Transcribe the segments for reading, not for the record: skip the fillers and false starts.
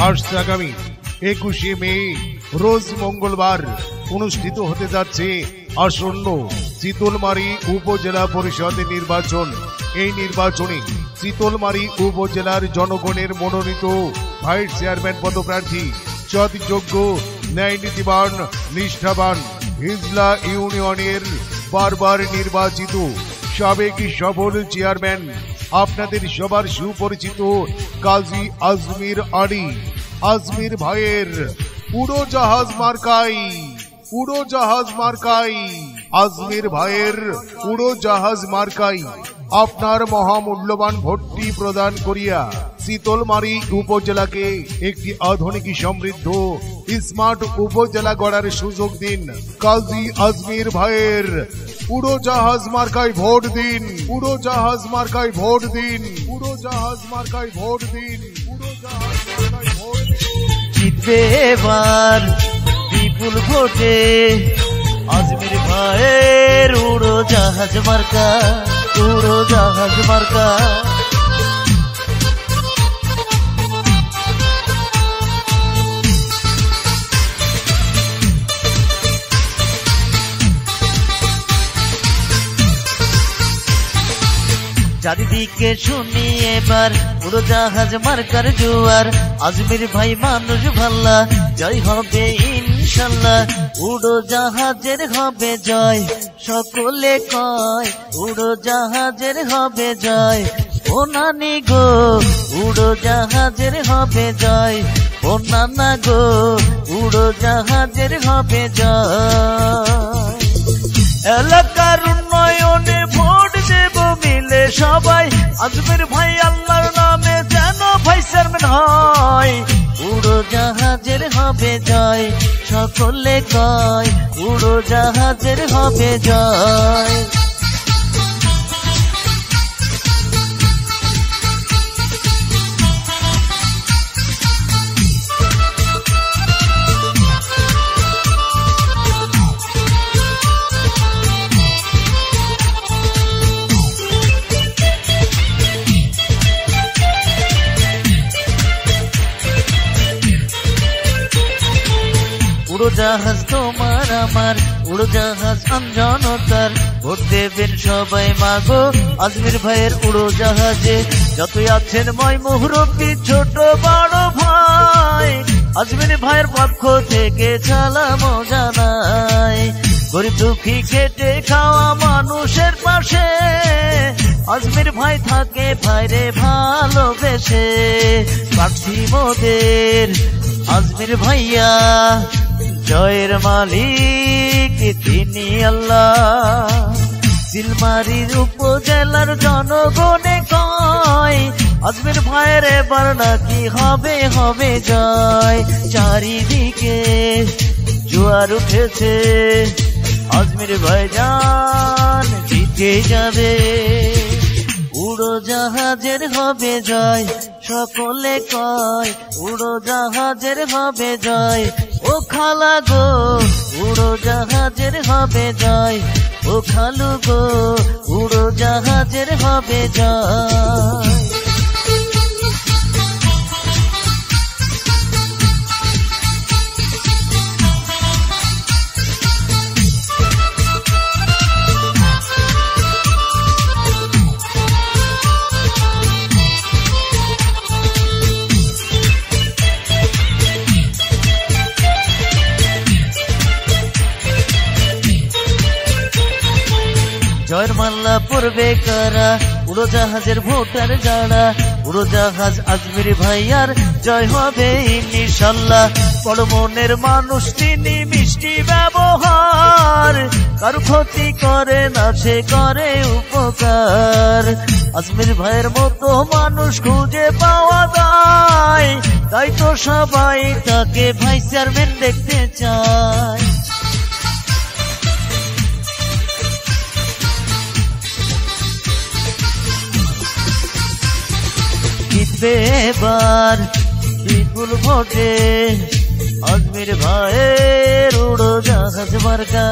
আসছে আগামী 21শে মে রোজ মঙ্গলবার অনুষ্ঠিত হতে যাচ্ছে আসন্ন শীতলমারী উপজেলা পরিষদ নির্বাচন। এই নির্বাচনে শীতলমারী উপজেলার জনগণের মনোনীত ভাইস চেয়ারম্যান পদপ্রার্থী সৎযোগ্য ন্যায়নীতিবান নিষ্ঠাবান হিজলা ইউনিয়নের বারবার নির্বাচিত সাবেক সফল চেয়ারম্যান আপনাদের সবার সুপরিচিত কাজী আজমির আলী আজমির ভাইয়ের উড়োজাহাজ মার্কাই আজমির ভাইয়ের উড়োজাহাজ মার্কাই আপনার মহামূল্যবান ভোটটি প্রদান করিয়া শীতলমারী উপজেলাকে একটি আধুনিক সমৃদ্ধ স্মার্ট উপজেলা গড়ার সুযোগ দিন। কাজী আজমির ভাইয়ের উড়োজাহাজ মার্কায় ভোট দিন, উড়োজাহাজ মার্কায় ভোট দিন, উড়োজাহাজ মার্কায় ভোট দিন, উড়োজাহাজ মার্কায় ভোট দিন। জিতবে এবার বিপুল ভোটে আজমির ভাইয়ের উড়োজাহাজ মার্কা, উড়োজাহাজ মার্কা। চারিদিকে শুনি এবার উড়োজাহাজ মার্কার জোয়ার, আজমির ভাই মানুষ ভাল্লা, জয় হবে ইনশাল্লাহ, উড়োজাহাজের হবে জয়, সকলে কয় উড়োজাহাজের হবে জয়। ও নানি গো উড়োজাহাজের হবে জয়, ও নানা গো উড়োজাহাজের হবে জয়। এলাকার উন্নয়নে ভোট দেব মিলে সবাই, আজমির ভাই আল্লাহর নামে যেন ভাইস চেয়ারম্যান হয়, উড়োজাহাজের হবে জয়, সকলে কয় উড়োজাহাজের হবে জয়। উড়োজাহাজ তোমার আমার, উড়োজাহাজ আমজনতার, ভোট দেবেন সবাই মাগো আজমির ভাইয়ের উড়োজাহাজে। যতই আছেন ময় মুহুরব্বি ছোট বড় ভাই, আজমির ভাইয়ের পক্ষ থেকে সালাম জানাই। গরিব দুঃখী খেটে খাওয়া মানুষের পাশে আজমির ভাই থাকে ভাইরে ভালোবেসে। প্রার্থী মোদের আজমির ভাইয়া, জয়ের মালিক তিনি আল্লাহ। শীতলমারীর উপজেলার জনগণে কয় আজমির ভাইয়ের এবার নাকি হবে হবে জয়। চারিদিকে জোয়ার উঠেছে, আজমির ভাইজান জিতে যাবে, উড়োজাহাজের হবে জয়, সকলে কয় উড়োজাহাজের হবে জয়। ও খালা গো উড়োজাহাজের হবে জয়, ও খালু গো উড়োজাহাজের হবে জয়। জয়ের মাল্লা পড়বে কারা, উড়োজাহাজের ভোটার যারা, উড়োজাহাজ আজমির ভাইয়ার জয় হবে ইনশাল্লাহ। বড় মনের মানুষ তিনি, মিষ্টি ব্যবহার, কারো ক্ষতি করে না সে করে উপকার। আজমির ভাইয়ের মতো মানুষ খুঁজে পাওয়া যায়, তাই তো সবাই তাকে ভাইস চেয়ারম্যান দেখতে চায়। জিতবে এবার বিপুল ভোটে আজমির ভাইয়ের উড়োজাহাজ মার্কা,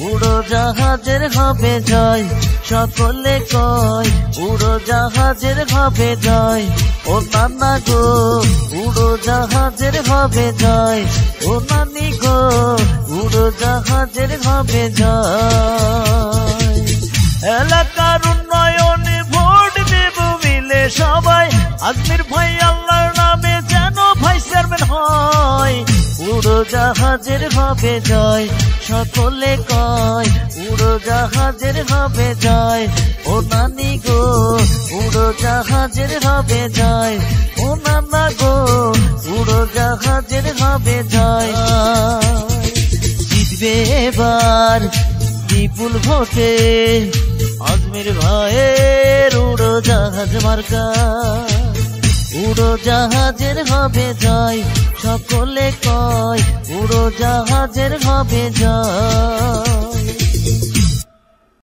উড়োজাহাজের হবে জয়, সকলে কয় উড়োজাহাজের হবে জয়। ও নানা গো উড়োজাহাজের হবে জয়, ও নানি গো উড়োজাহাজের হবে জয়। এলাকার উন্নয়নে ভোট দেব মিলে সবাই, আজমির ভাই আল্লাহর নামে যেন ভাই চেয়ারম্যান হয়। উড়োজাহাজের হবে জয়, সকলে কয় উড়োজাহাজের হবে জয়। ও নানি গো উড়োজাহাজের হবে জয়, ও নানা গো উড়োজাহাজের হবে জয়। জিতবে এবার বিপুল ভোটে আজমির ভাইয়ের উড়োজাহাজ মার্কা। উড়োজাহাজের হবে জয়, সকলে কয় উড়োজাহাজের হবে জয়।